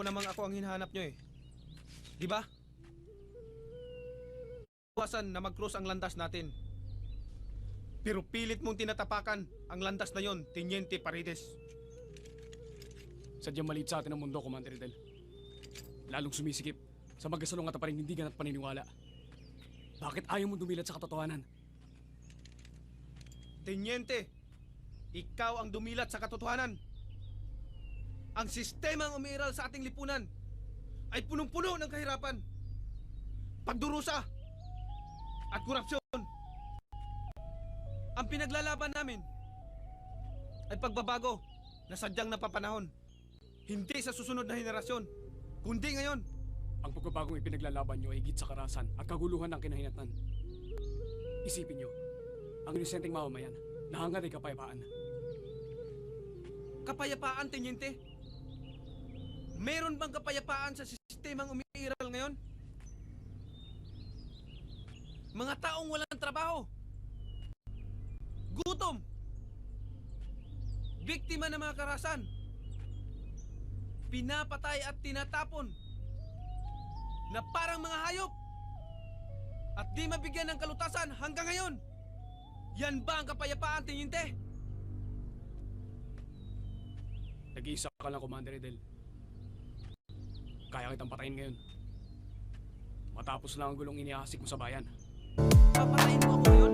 ko namang ako ang hinahanap nyo eh. Di ba? Iwasan na mag-cross ang landas natin. Pero pilit mong tinatapakan ang landas na yon, Teniente Paredes. Sadyang maliit sa atin ang mundo, Commander Riddle. Lalong sumisikip sa magasalong at panindigan at paniniwala. Bakit ayaw mo dumilat sa katotohanan? Teniente, ikaw ang dumilat sa katotohanan. Ang sistemang umiiral sa ating lipunan ay punong-puno ng kahirapan, pagdurusa, at korupsyon. Ang pinaglalaban namin ay pagbabago na sadyang napapanahon. Hindi sa susunod na henerasyon, kundi ngayon. Ang pagbabagong ipinaglalaban nyo ay higit sa karahasan at kaguluhan ng kinahinatnan. Isipin nyo, ang inosenteng mamamayan, nahangad ay kapayapaan. Kapayapaan, Teniente? Meron bang kapayapaan sa sistemang umiiral ngayon? Mga taong walang trabaho, gutom, biktima ng mga karahasan, pinapatay at tinatapon na parang mga hayop at di mabigyan ng kalutasan hanggang ngayon. Yan ba ang kapayapaan, Teniente? Nag-iisa ka lang, Commander Riddle. Kaya kitang patayin ngayon. Matapos lang ang gulong iniahasik mo sa bayan. Papatayin mo ako ngayon?